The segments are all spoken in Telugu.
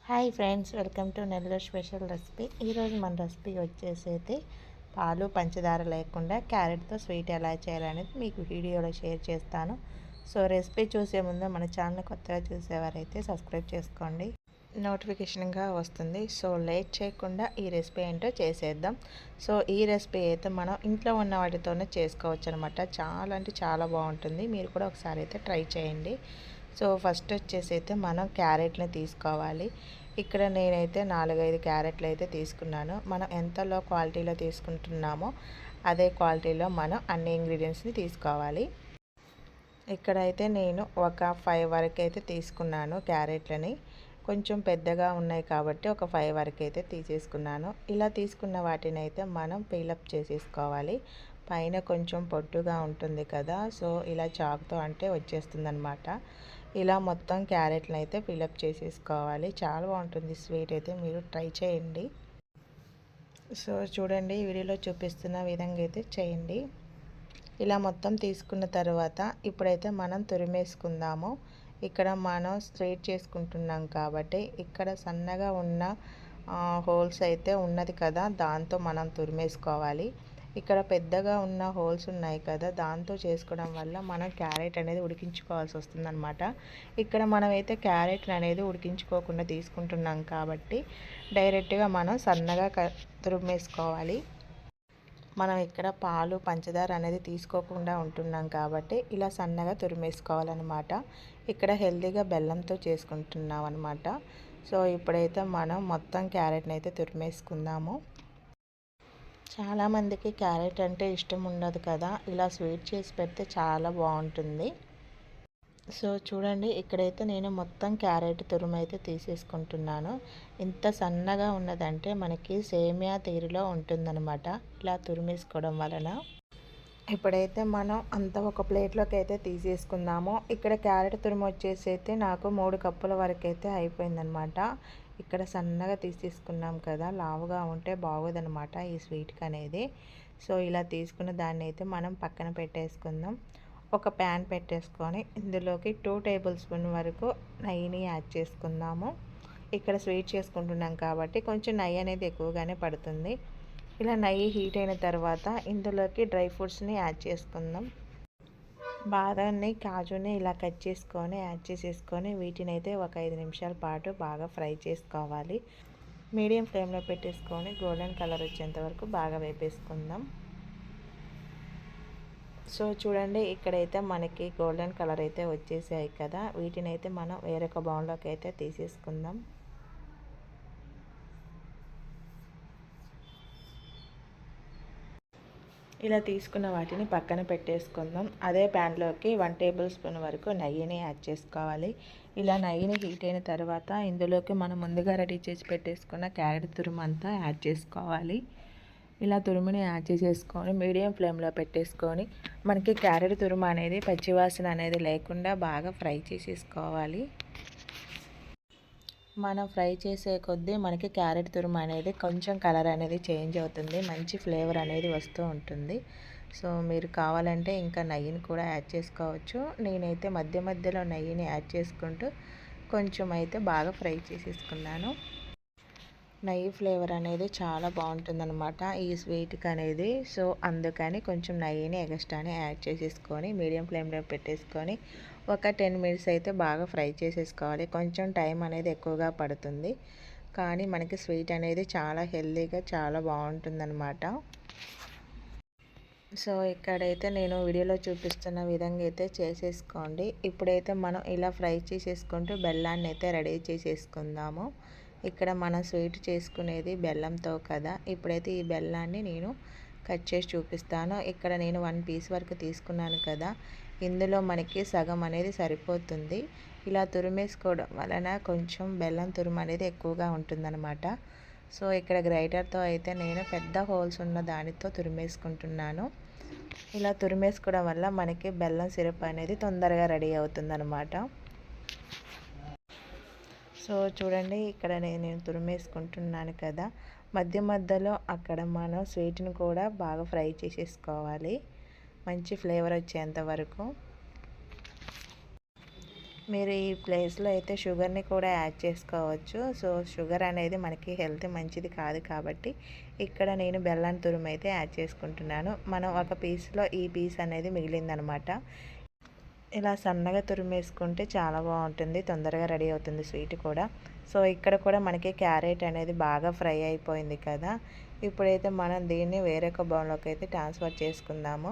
Hi friends, welcome to Nellore special recipe. ఈరోజు మన రెసిపీ వచ్చేసి పాలు పంచదార లేకుండా క్యారెట్తో స్వీట్ ఎలా చేయాలనేది మీకు వీడియోలో షేర్ చేస్తాను. సో రెసిపీ చూసే ముందు మన ఛానల్ కొత్తగా చూసేవారైతే సబ్స్క్రైబ్ చేసుకోండి, నోటిఫికేషన్గా వస్తుంది. సో లేట్ చేయకుండా ఈ రెసిపీ ఏంటో చేసేద్దాం. సో ఈ రెసిపీ అయితే మనం ఇంట్లో ఉన్న వాటితోనే చేసుకోవచ్చు అనమాట. చాలా అంటే చాలా బాగుంటుంది. మీరు కూడా ఒకసారి అయితే ట్రై చేయండి. సో ఫస్ట్ వచ్చేసి అయితే మనం క్యారెట్ని తీసుకోవాలి. ఇక్కడ నేనైతే 4-5 క్యారెట్లు అయితే తీసుకున్నాను. మనం ఎంతలో క్వాలిటీలో తీసుకుంటున్నామో అదే క్వాలిటీలో మనం అన్ని ఇంగ్రీడియంట్స్ని తీసుకోవాలి. ఇక్కడైతే నేను ఒక 5 వరకు అయితే తీసుకున్నాను క్యారెట్లని. కొంచెం పెద్దగా ఉన్నాయి కాబట్టి ఒక 5 వరకు అయితే తీసేసుకున్నాను. ఇలా తీసుకున్న వాటిని అయితే మనం పీలప్ చేసేసుకోవాలి. పైన కొంచెం పొట్టుగా ఉంటుంది కదా, సో ఇలా చాకుతో అంటే వచ్చేస్తుంది అనమాట. ఇలా మొత్తం క్యారెట్లను అయితే ఫిలప్ చేసేసుకోవాలి. చాలా బాగుంటుంది స్వీట్ అయితే, మీరు ట్రై చేయండి. సో చూడండి, వీడియోలో చూపిస్తున్న విధంగా అయితే చేయండి. ఇలా మొత్తం తీసుకున్న తర్వాత ఇప్పుడైతే మనం తురిమేసుకుందాము. ఇక్కడ మనం స్వీట్ చేసుకుంటున్నాం కాబట్టి ఇక్కడ సన్నగా ఉన్న హోల్స్ అయితే ఉన్నది కదా, దాంతో మనం తురిమేసుకోవాలి. ఇక్కడ పెద్దగా ఉన్న హోల్స్ ఉన్నాయి కదా, దాంతో చేసుకోవడం వల్ల మనం క్యారెట్ అనేది ఉడికించుకోవాల్సి వస్తుందన్నమాట. ఇక్కడ మనమైతే క్యారెట్ అనేది ఉడికించుకోకుండా తీసుకుంటున్నాం కాబట్టి డైరెక్ట్గా మనం సన్నగా తురిమేసుకోవాలి. మనం ఇక్కడ పాలు పంచదార అనేది తీసుకోకుండా ఉంటున్నాం కాబట్టి ఇలా సన్నగా తురిమేసుకోవాలన్నమాట. ఇక్కడ హెల్తీగా బెల్లంతో చేసుకుంటున్నాం అనమాట. సో ఇప్పుడైతే మనం మొత్తం క్యారెట్ని అయితే తురిమేసుకుందాము. చాలామందికి క్యారెట్ అంటే ఇష్టం ఉండదు కదా, ఇలా స్వీట్ చేసి పెడితే చాలా బాగుంటుంది. సో చూడండి, ఇక్కడైతే నేను మొత్తం క్యారెట్ తురుము అయితే తీసేసుకుంటున్నాను. ఇంత సన్నగా ఉన్నదంటే మనకి సేమియా తీరులో ఉంటుందన్నమాట ఇలా తురిమేసుకోవడం వలన. ఇప్పుడైతే మనం అంతా ఒక ప్లేట్లోకి అయితే తీసేసుకుందాము. ఇక్కడ క్యారెట్ తురుము వచ్చేసి అయితే నాకు 3 కప్పుల వరకు అయితే అయిపోయిందనమాట. ఇక్కడ సన్నగా తీసేసుకున్నాం కదా, లావుగా ఉంటే బాగోదనమాట ఈ స్వీట్కి అనేది. సో ఇలా తీసుకున్న దాన్ని అయితే మనం పక్కన పెట్టేసుకుందాం. ఒక ప్యాన్ పెట్టేసుకొని ఇందులోకి 2 టేబుల్ స్పూన్ వరకు నెయ్యిని యాడ్ చేసుకుందాము. ఇక్కడ స్వీట్ చేసుకుంటున్నాం కాబట్టి కొంచెం నెయ్యి అనేది ఎక్కువగానే పడుతుంది. ఇలా నెయ్యి హీట్ అయిన తర్వాత ఇందులోకి డ్రై ఫ్రూట్స్ని యాడ్ చేసుకుందాం. బాదాన్ని, కాజుని ఇలా కట్ చేసుకొని యాడ్ చేసేసుకొని వీటిని అయితే ఒక 5 నిమిషాల పాటు బాగా ఫ్రై చేసుకోవాలి. మీడియం ఫ్లేమ్లో పెట్టేసుకొని గోల్డెన్ కలర్ వచ్చేంత వరకు బాగా వేపేసుకుందాం. సో చూడండి, ఇక్కడైతే మనకి గోల్డెన్ కలర్ అయితే వచ్చేసాయి కదా, వీటిని అయితే మనం వేరొక బౌల్లోకి అయితే తీసేసుకుందాం. ఇలా తీసుకున్న వాటిని పక్కన పెట్టేసుకుందాం. అదే ప్యాన్లోకి 1 టేబుల్ స్పూన్ వరకు నెయ్యిని యాడ్ చేసుకోవాలి. ఇలా నెయ్యిని హీట్ అయిన తర్వాత ఇందులోకి మనం ముందుగా రెడీ చేసి పెట్టేసుకున్న క్యారెట్ తురుము అంతా యాడ్ చేసుకోవాలి. ఇలా తురుముని యాడ్ చేసేసుకొని మీడియం ఫ్లేమ్లో పెట్టేసుకొని మనకి క్యారెట్ తురుము అనేది పచ్చివాసన అనేది లేకుండా బాగా ఫ్రై చేసేసుకోవాలి. మనం ఫ్రై చేసే కొద్దీ మనకి క్యారెట్ తురుము అనేది కొంచెం కలర్ అనేది చేంజ్ అవుతుంది, మంచి ఫ్లేవర్ అనేది వస్తూ ఉంటుంది. సో మీరు కావాలంటే ఇంకా నెయ్యిని కూడా యాడ్ చేసుకోవచ్చు. నేనైతే మధ్య మధ్యలో నెయ్యిని యాడ్ చేసుకుంటూ కొంచెం అయితే బాగా ఫ్రై చేసేసుకున్నాను. నెయ్యి ఫ్లేవర్ అనేది చాలా బాగుంటుందన్నమాట ఈ స్వీట్కి అనేది. సో అందుకని కొంచెం నెయ్యిని ఎక్స్ట్రానే యాడ్ చేసేసుకొని మీడియం ఫ్లేమ్లో పెట్టేసుకొని ఒక 10 మినిట్స్ అయితే బాగా ఫ్రై చేసేసుకోవాలి. కొంచెం టైం అనేది ఎక్కువగా పడుతుంది, కానీ మనకి స్వీట్ అనేది చాలా హెల్తీగా చాలా బాగుంటుందన్నమాట. సో ఇక్కడైతే నేను వీడియోలో చూపిస్తున్న విధంగా అయితే చేసేసుకోండి. ఇప్పుడైతే మనం ఇలా ఫ్రై చేసేసుకుంటూ బెల్లాన్ని అయితే రెడీ చేసేసుకుందాము. ఇక్కడ మనం స్వీట్ చేసుకునేది బెల్లంతో కదా, ఇప్పుడైతే ఈ బెల్లాన్ని నేను కట్ చేసి చూపిస్తాను. ఇక్కడ నేను 1 పీస్ వరకు తీసుకున్నాను కదా, ఇందులో మనకి సగం అనేది సరిపోతుంది. ఇలా తురిమేసుకోవడం వలన కొంచెం బెల్లం తురుము అనేది ఎక్కువగా ఉంటుందన్నమాట. సో ఇక్కడ గ్రైటర్తో అయితే నేను పెద్ద హోల్స్ ఉన్న దానితో తురిమేసుకుంటున్నాను. ఇలా తురిమేసుకోవడం వల్ల మనకి బెల్లం సిరప్ అనేది తొందరగా రెడీ అవుతుందన్నమాట. సో చూడండి, ఇక్కడ నేను తురిమేసుకుంటున్నాను కదా, మధ్య మధ్యలో అక్కడ మనం స్వీట్ని కూడా బాగా ఫ్రై చేసేసుకోవాలి మంచి ఫ్లేవర్ వచ్చేంత వరకు. మీరు ఈ ప్లేస్లో అయితే షుగర్ని కూడా యాడ్ చేసుకోవచ్చు. సో షుగర్ అనేది మనకి హెల్త్ మంచిది కాదు కాబట్టి ఇక్కడ నేను బెల్లం తురుము అయితే యాడ్ చేసుకుంటున్నాను. మనం ఒక పీస్లో ఈ పీస్ అనేది మిగిలిందనమాట. ఇలా సన్నగా తురిమేసుకుంటే చాలా బాగుంటుంది, తొందరగా రెడీ అవుతుంది స్వీట్ కూడా. సో ఇక్కడ కూడా మనకి క్యారెట్ అనేది బాగా ఫ్రై అయిపోయింది కదా. ఇప్పుడైతే మనం దీన్ని వేరొక బౌల్లోకి అయితే ట్రాన్స్ఫర్ చేసుకుందాము.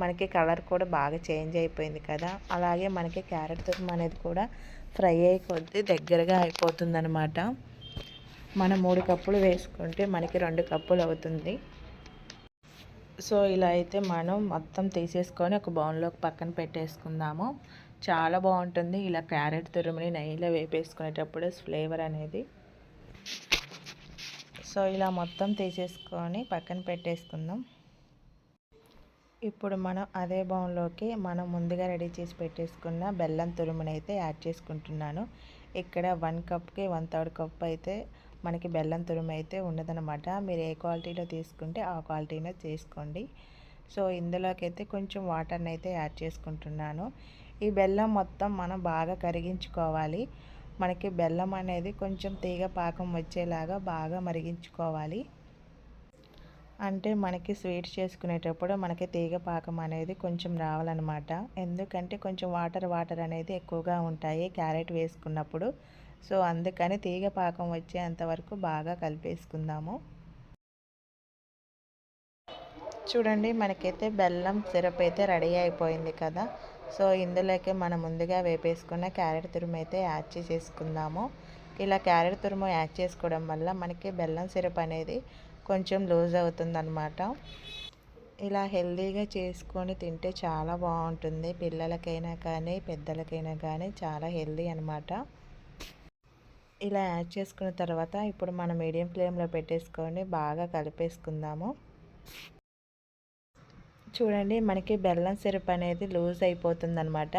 మనకి కలర్ కూడా బాగా చేంజ్ అయిపోయింది కదా. అలాగే మనకి క్యారెట్ తురుము అనేది కూడా ఫ్రై అయ్యి కొద్దీ దగ్గరగా అయిపోతుంది అనమాట. మనం 3 కప్పులు వేసుకుంటే మనకి 2 కప్పులు అవుతుంది. సో ఇలా అయితే మనం మొత్తం తీసేసుకొని ఒక బౌల్లోకి పక్కన పెట్టేసుకుందాము. చాలా బాగుంటుంది ఇలా క్యారెట్ తురుముని నెయ్యిలో వేపేసుకునేటప్పుడు ఫ్లేవర్ అనేది. సో ఇలా మొత్తం తీసేసుకొని పక్కన పెట్టేసుకుందాం. ఇప్పుడు మనం అదే బౌల్లోకి మనం ముందుగా రెడీ చేసి పెట్టేసుకున్న బెల్లం తురుముని అయితే యాడ్ చేసుకుంటున్నాను. ఇక్కడ 1 కప్కి 1/3 కప్ అయితే మనకి బెల్లం తురుము అయితే ఉన్నదనమాట. మీరు ఏ క్వాలిటీలో తీసుకుంటే ఆ క్వాలిటీలో చేసుకోండి. సో ఇందులోకి అయితే కొంచెం వాటర్ని అయితే యాడ్ చేసుకుంటున్నాను. ఈ బెల్లం మొత్తం మనం బాగా కరిగించుకోవాలి. మనకి బెల్లం అనేది కొంచెం తీగ పాకం వచ్చేలాగా బాగా మరిగించుకోవాలి. అంటే మనకి స్వీట్ చేసుకునేటప్పుడు మనకి తీగ పాకం అనేది కొంచెం రావాలన్నమాట. ఎందుకంటే కొంచెం వాటర్ అనేది ఎక్కువగా ఉంటాయి క్యారెట్ వేసుకున్నప్పుడు. సో అందుకని తీగ పాకం వచ్చేంత వరకు బాగా కలిపేసుకుందాము. చూడండి మనకైతే బెల్లం సిరప్ అయితే రెడీ అయిపోయింది కదా. సో ఇందులోకి మనం ముందుగా వేపేసుకున్న క్యారెట్ తురుము అయితే యాడ్ చేసేసుకుందాము. ఇలా క్యారెట్ తురుము యాడ్ చేసుకోవడం వల్ల మనకి బెల్లం సిరప్ అనేది కొంచెం లూజ్ అవుతుందన్నమాట. ఇలా హెల్తీగా చేసుకొని తింటే చాలా బాగుంటుంది. పిల్లలకైనా కానీ పెద్దలకైనా కానీ చాలా హెల్తీ అనమాట. ఇలా యాడ్ చేసుకున్న తర్వాత ఇప్పుడు మనం మీడియం ఫ్లేమ్లో పెట్టేసుకొని బాగా కలిపేసుకుందాము. చూడండి మనకి బెల్లం సిరప్ అనేది లూజ్ అయిపోతుందన్నమాట.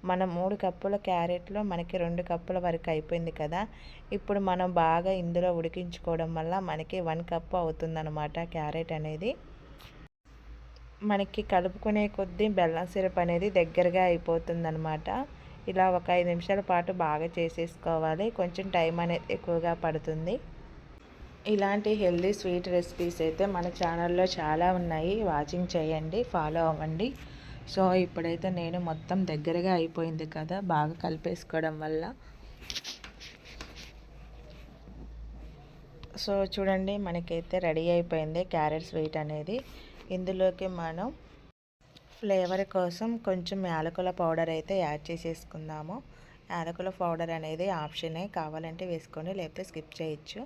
మనం 3 కప్పుల క్యారెట్లో మనకి 2 కప్పుల వరకు అయిపోయింది కదా. ఇప్పుడు మనం బాగా ఇందులో ఉడికించుకోవడం వల్ల మనకి 1 కప్పు అవుతుందన్నమాట క్యారెట్ అనేది. మనకి కలుపుకునే కొద్దీ బెల్లం సిరప్ అనేది దగ్గరగా అయిపోతుందన్నమాట. ఇలా ఒక 5 నిమిషాల పాటు బాగా చేసేసుకోవాలి. కొంచెం టైం అనేది ఎక్కువగా పడుతుంది. ఇలాంటి హెల్దీ స్వీట్ రెసిపీస్ అయితే మన ఛానల్లో చాలా ఉన్నాయి, వాచింగ్ చేయండి, ఫాలో అవ్వండి. సో ఇప్పుడైతే నేను మొత్తం దగ్గరగా అయిపోయింది కదా బాగా కలిపేసుకోవడం వల్ల. సో చూడండి మనకైతే రెడీ అయిపోయింది క్యారెట్ స్వీట్ అనేది. ఇందులోకి మనం ఫ్లేవర్ కోసం కొంచెం యాలకుల పౌడర్ అయితే యాడ్ చేసేసుకుందాము. యాలకుల పౌడర్ అనేది ఆప్షనే, కావాలంటే వేసుకొని లేకపోతే స్కిప్ చేయొచ్చు.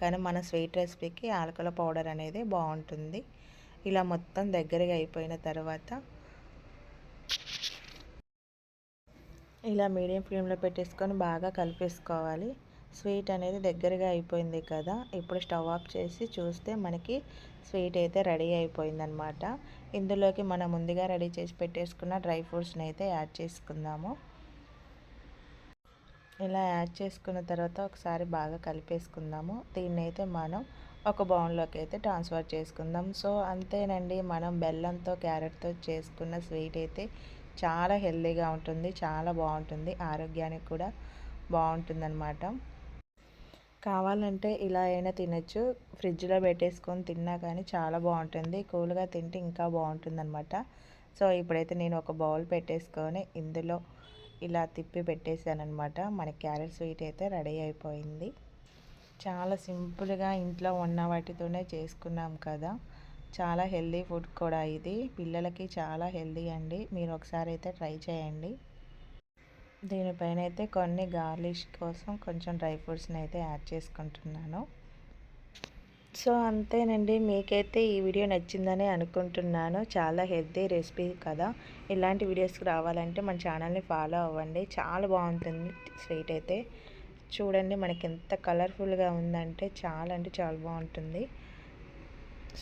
కానీ మన స్వీట్ రెసిపీకి యాలకుల పౌడర్ అనేది బాగుంటుంది. ఇలా మొత్తం దగ్గరగా అయిపోయిన తర్వాత ఇలా మీడియం ఫ్లేమ్లో పెట్టేసుకొని బాగా కలిపేసుకోవాలి. స్వీట్ అనేది దగ్గరగా అయిపోయింది కదా. ఇప్పుడు స్టవ్ ఆఫ్ చేసి చూస్తే మనకి స్వీట్ అయితే రెడీ అయిపోయిందనమాట. ఇందులోకి మనం ముందుగా రెడీ చేసి పెట్టేసుకున్న డ్రై ఫ్రూట్స్ని అయితే యాడ్ చేసుకుందాము. ఇలా యాడ్ చేసుకున్న తర్వాత ఒకసారి బాగా కలిపేసుకుందాము. దీన్ని అయితే మనం ఒక బౌల్లోకి అయితే ట్రాన్స్ఫర్ చేసుకుందాం. సో అంతేనండి, మనం బెల్లంతో క్యారెట్తో చేసుకున్న స్వీట్ అయితే చాలా హెల్తీగా ఉంటుంది, చాలా బాగుంటుంది, ఆరోగ్యానికి కూడా బాగుంటుందన్నమాట. కావాలంటే ఇలా అయినా తినచ్చు, ఫ్రిడ్జ్లో పెట్టేసుకొని తిన్నా కానీ చాలా బాగుంటుంది. కూల్గా తింటే ఇంకా బాగుంటుందన్నమాట. సో ఇప్పుడైతే నేను ఒక బౌల్ పెట్టేసుకొని ఇందులో ఇలా తిప్పి పెట్టేసానమాట. మన క్యారెట్ స్వీట్ అయితే రెడీ అయిపోయింది. చాలా సింపుల్గా ఇంట్లో ఉన్న వాటితోనే చేసుకున్నాం కదా. చాలా హెల్తీ ఫుడ్ కూడా ఇది, పిల్లలకి చాలా హెల్తీ అండి. మీరు ఒకసారి అయితే ట్రై చేయండి. దీనిపైన అయితే కొన్ని గార్లిష్ కోసం కొంచెం డ్రై ఫ్రూట్స్ని అయితే యాడ్ చేసుకుంటున్నాను. సో అంతేనండి, మీకైతే ఈ వీడియో నచ్చిందని అనుకుంటున్నాను. చాలా హెల్తీ రెసిపీ కదా. ఇలాంటి వీడియోస్కి రావాలంటే మన ఛానల్ని ఫాలో అవ్వండి. చాలా బాగుంటుంది స్వీట్ అయితే. చూడండి మనకి ఎంత కలర్ఫుల్గా ఉందంటే చాలా అంటే చాలా బాగుంటుంది.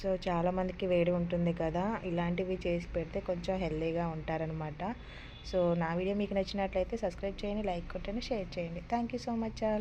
సో చాలామందికి వేడి ఉంటుంది కదా, ఇలాంటివి చేసి పెడితే కొంచెం హెల్తీగా ఉంటారనమాట. సో నా వీడియో మీకు నచ్చినట్లయితే సబ్స్క్రైబ్ చేయండి, లైక్ కొట్టండి, షేర్ చేయండి. Thank you so much all.